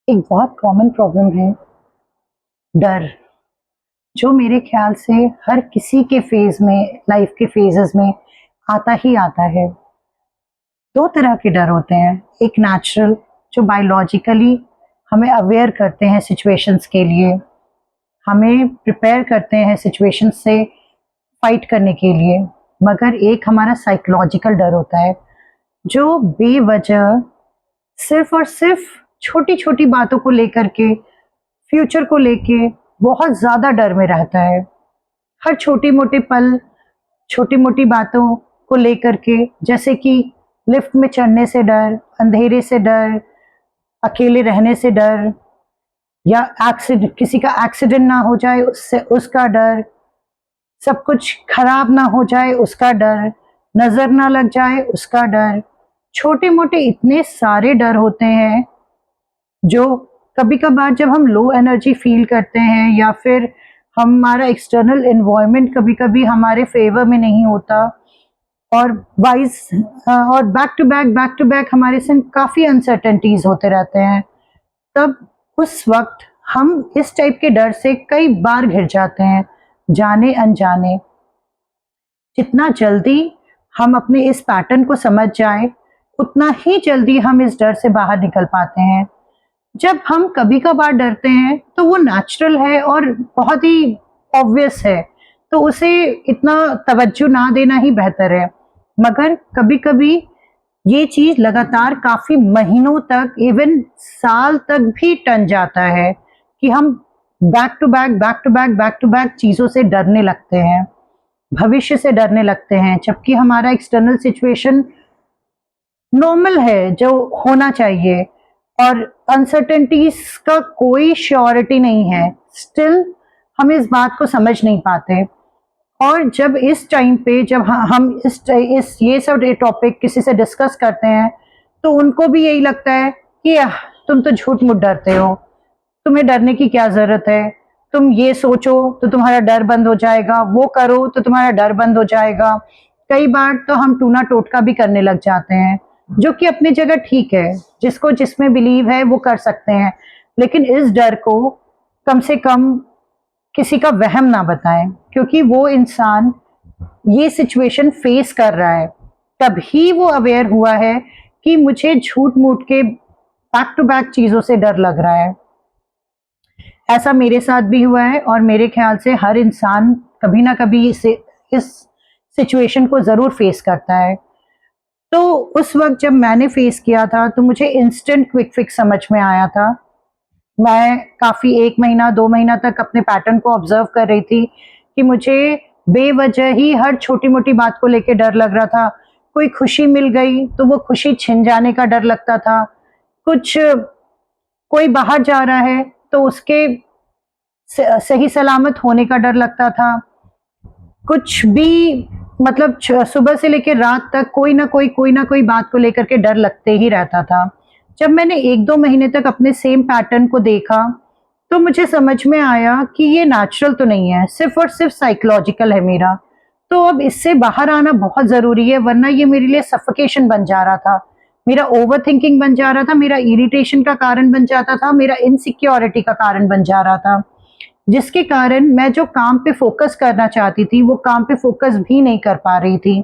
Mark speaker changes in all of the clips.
Speaker 1: एक बहुत common problem है डर, जो मेरे ख्याल से हर किसी के फेज में, लाइफ के फेजेस में आता ही आता है। दो तरह के डर होते हैं। एक नेचुरल, जो बायोलॉजिकली हमें अवेयर करते हैं सिचुएशंस के लिए, हमें प्रिपेयर करते हैं सिचुएशंस से फाइट करने के लिए। मगर एक हमारा साइकोलॉजिकल डर होता है, जो बेवजह सिर्फ और सिर्फ छोटी छोटी बातों को लेकर के, फ्यूचर को लेके बहुत ज़्यादा डर में रहता है। हर छोटी मोटी पल, छोटी मोटी बातों को लेकर के, जैसे कि लिफ्ट में चढ़ने से डर, अंधेरे से डर, अकेले रहने से डर, या एक्सीडेंट, किसी का एक्सीडेंट ना हो जाए उससे उसका डर, सब कुछ खराब ना हो जाए उसका डर, नज़र ना लग जाए उसका डर। छोटे मोटे इतने सारे डर होते हैं जो कभी कभार जब हम लो एनर्जी फील करते हैं, या फिर हमारा एक्सटर्नल एनवायरनमेंट कभी कभी हमारे फेवर में नहीं होता, और वाइज और बैक टू बैक हमारे संग काफ़ी अनसर्टेनिटीज होते रहते हैं, तब उस वक्त हम इस टाइप के डर से कई बार घिर जाते हैं, जाने अनजाने। जितना जल्दी हम अपने इस पैटर्न को समझ जाए, उतना ही जल्दी हम इस डर से बाहर निकल पाते हैं। जब हम कभी कभार डरते हैं तो वो नेचुरल है और बहुत ही ऑब्वियस है, तो उसे इतना तवज्जो ना देना ही बेहतर है। मगर कभी कभी ये चीज लगातार काफी महीनों तक, इवन साल तक भी टन जाता है कि हम बैक टू बैक चीजों से डरने लगते हैं, भविष्य से डरने लगते हैं, जबकि हमारा एक्सटर्नल सिचुएशन नॉर्मल है जो होना चाहिए, और अनसर्टेनिटीज का कोई श्योरिटी नहीं है। स्टिल हम इस बात को समझ नहीं पाते। और जब इस टाइम पे, जब हम इस ये सब टॉपिक किसी से डिस्कस करते हैं, तो उनको भी यही लगता है कि तुम तो झूठ मूठ डरते हो, तुम्हें डरने की क्या जरूरत है, तुम ये सोचो तो तुम्हारा डर बंद हो जाएगा, वो करो तो तुम्हारा डर बंद हो जाएगा। कई बार तो हम टूना टोटका भी करने लग जाते हैं, जो कि अपनी जगह ठीक है, जिसको जिसमें बिलीव है वो कर सकते हैं, लेकिन इस डर को कम से कम किसी का वहम ना बताएं, क्योंकि वो इंसान ये सिचुएशन फेस कर रहा है, तभी वो अवेयर हुआ है कि मुझे झूठ मूठ के बैक टू बैक चीजों से डर लग रहा है। ऐसा मेरे साथ भी हुआ है, और मेरे ख्याल से हर इंसान कभी ना कभी इस सिचुएशन को जरूर फेस करता है। तो उस वक्त जब मैंने फेस किया था, तो मुझे इंस्टेंट क्विक फिक्स समझ में आया था। मैं काफ़ी 1 महीना 2 महीना तक अपने पैटर्न को ऑब्जर्व कर रही थी कि मुझे बेवजह ही हर छोटी मोटी बात को लेके डर लग रहा था। कोई खुशी मिल गई तो वो खुशी छिन जाने का डर लगता था। कुछ, कोई बाहर जा रहा है तो उसके सही सलामत होने का डर लगता था। कुछ भी, मतलब सुबह से लेकर रात तक कोई ना कोई बात को लेकर के डर लगते ही रहता था। जब मैंने 1-2 महीने तक अपने सेम पैटर्न को देखा, तो मुझे समझ में आया कि ये नेचुरल तो नहीं है, सिर्फ और सिर्फ साइकोलॉजिकल है मेरा। तो अब इससे बाहर आना बहुत ज़रूरी है, वरना ये मेरे लिए सफोकेशन बन जा रहा था, मेरा ओवर थिंकिंग बन जा रहा था, मेरा इरिटेशन का कारण बन जाता था, मेरा इनसिक्योरिटी का कारण बन जा रहा था, जिसके कारण मैं जो काम पे फोकस करना चाहती थी, वो काम पे फोकस भी नहीं कर पा रही थी।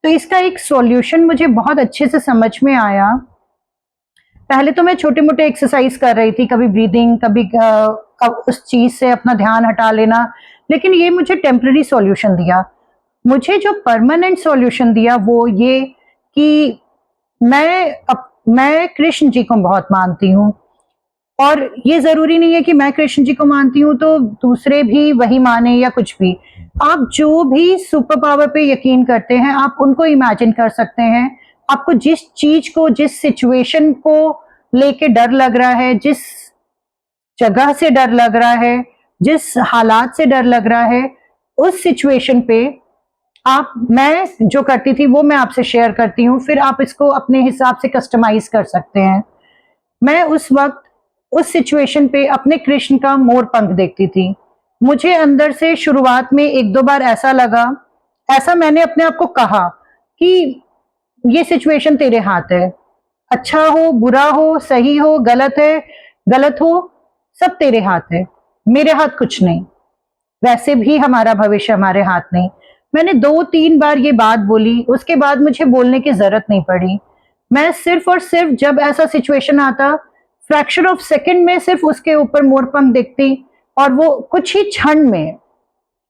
Speaker 1: तो इसका एक सॉल्यूशन मुझे बहुत अच्छे से समझ में आया। पहले तो मैं छोटे मोटे एक्सरसाइज कर रही थी, कभी ब्रीदिंग, कभी उस चीज से अपना ध्यान हटा लेना, लेकिन ये मुझे टेम्पररी सॉल्यूशन दिया। मुझे जो परमानेंट सॉल्यूशन दिया वो ये कि मैं कृष्ण जी को बहुत मानती हूँ, और ये जरूरी नहीं है कि मैं कृष्ण जी को मानती हूँ तो दूसरे भी वही माने या कुछ भी। आप जो भी सुपर पावर पे यकीन करते हैं, आप उनको इमेजिन कर सकते हैं। आपको जिस चीज को, जिस सिचुएशन को लेके डर लग रहा है, जिस जगह से डर लग रहा है, जिस हालात से डर लग रहा है, उस सिचुएशन पे आप, मैं जो करती थी वो मैं आपसे शेयर करती हूँ, फिर आप इसको अपने हिसाब से कस्टमाइज कर सकते हैं। मैं उस वक्त उस सिचुएशन पे अपने कृष्ण का मोर पंख देखती थी। मुझे अंदर से शुरुआत में 1-2 बार ऐसा लगा, ऐसा मैंने अपने आप को कहा कि ये सिचुएशन तेरे हाथ है, अच्छा हो, बुरा हो, सही हो, गलत है, गलत हो, सब तेरे हाथ है, मेरे हाथ कुछ नहीं, वैसे भी हमारा भविष्य हमारे हाथ नहीं। मैंने 2-3 बार ये बात बोली, उसके बाद मुझे बोलने की जरूरत नहीं पड़ी। मैं सिर्फ और सिर्फ जब ऐसा सिचुएशन आता, फ्रैक्शन ऑफ सेकंड में सिर्फ उसके ऊपर मोरपंख दिखती और वो कुछ ही क्षण में,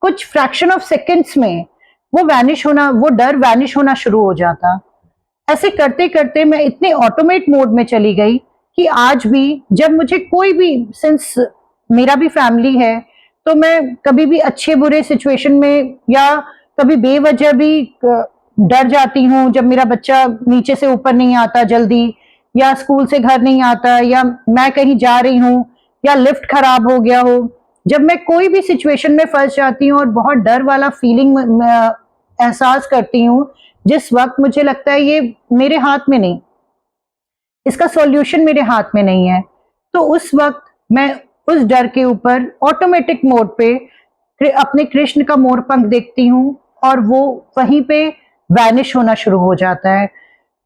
Speaker 1: कुछ फ्रैक्शन ऑफ सेकंड्स में वो वैनिश होना, वो डर वैनिश होना शुरू हो जाता। ऐसे करते करते मैं इतने ऑटोमेट मोड में चली गई कि आज भी जब मुझे कोई भी, सिंस मेरा भी फैमिली है, तो मैं कभी भी अच्छे बुरे सिचुएशन में या कभी बेवजह भी डर जाती हूँ। जब मेरा बच्चा नीचे से ऊपर नहीं आता जल्दी, या स्कूल से घर नहीं आता, या मैं कहीं जा रही हूँ, या लिफ्ट खराब हो गया हो, जब मैं कोई भी सिचुएशन में फंस जाती हूँ और बहुत डर वाला फीलिंग एहसास करती हूँ, जिस वक्त मुझे लगता है ये मेरे हाथ में नहीं, इसका सॉल्यूशन मेरे हाथ में नहीं है, तो उस वक्त मैं उस डर के ऊपर ऑटोमेटिक मोड पे अपने कृष्ण का मोरपंख देखती हूँ और वो वहीं पे वैनिश होना शुरू हो जाता है।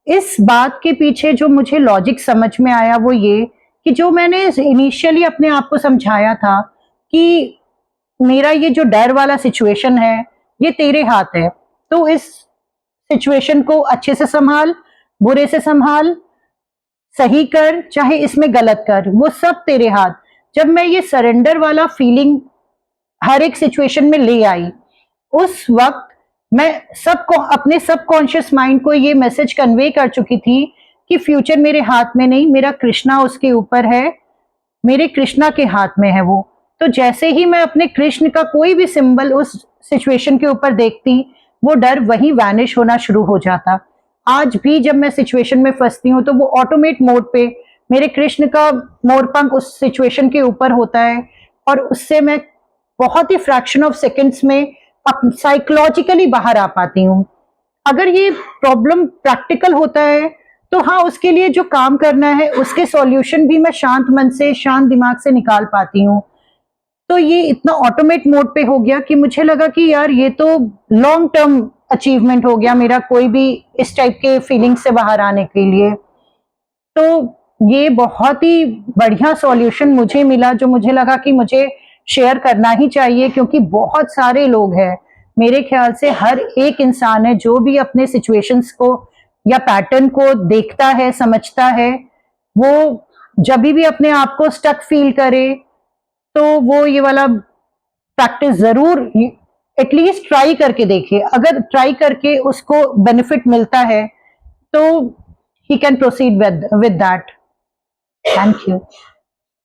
Speaker 1: इस बात के पीछे जो मुझे लॉजिक समझ में आया वो ये कि जो मैंने इनिशियली अपने आप को समझाया था कि मेरा ये जो डर वाला सिचुएशन है ये तेरे हाथ है, तो इस सिचुएशन को अच्छे से संभाल, बुरे से संभाल, सही कर चाहे इसमें गलत कर, वो सब तेरे हाथ। जब मैं ये सरेंडर वाला फीलिंग हर एक सिचुएशन में ले आई, उस वक्त मैं सबको, अपने सबकॉन्शियस माइंड को ये मैसेज कन्वे कर चुकी थी कि फ्यूचर मेरे हाथ में नहीं, मेरा कृष्णा उसके ऊपर है, मेरे कृष्णा के हाथ में है वो। तो जैसे ही मैं अपने कृष्ण का कोई भी सिंबल उस सिचुएशन के ऊपर देखती, वो डर वहीं वैनिश होना शुरू हो जाता। आज भी जब मैं सिचुएशन में फंसती हूँ तो वो ऑटोमेट मोड पे मेरे कृष्ण का मोरपंख उस सिचुएशन के ऊपर होता है और उससे मैं बहुत ही फ्रैक्शन ऑफ सेकंड्स में साइकोलॉजिकली बाहर आ पाती हूँ। अगर ये प्रॉब्लम प्रैक्टिकल होता है तो हाँ, उसके लिए जो काम करना है उसके सॉल्यूशन भी मैं शांत मन से, शांत दिमाग से निकाल पाती हूँ। तो ये इतना ऑटोमेट मोड पे हो गया कि मुझे लगा कि यार ये तो लॉन्ग टर्म अचीवमेंट हो गया मेरा, कोई भी इस टाइप के फीलिंग से बाहर आने के लिए। तो ये बहुत ही बढ़िया सॉल्यूशन मुझे मिला जो मुझे लगा कि मुझे शेयर करना ही चाहिए, क्योंकि बहुत सारे लोग हैं, मेरे ख्याल से हर एक इंसान है जो भी अपने सिचुएशंस को या पैटर्न को देखता है, समझता है, वो जब भी अपने आप को स्टक फील करे तो वो ये वाला प्रैक्टिस जरूर एटलीस्ट ट्राई करके देखिए। अगर ट्राई करके उसको बेनिफिट मिलता है तो he can proceed with that. Thank you.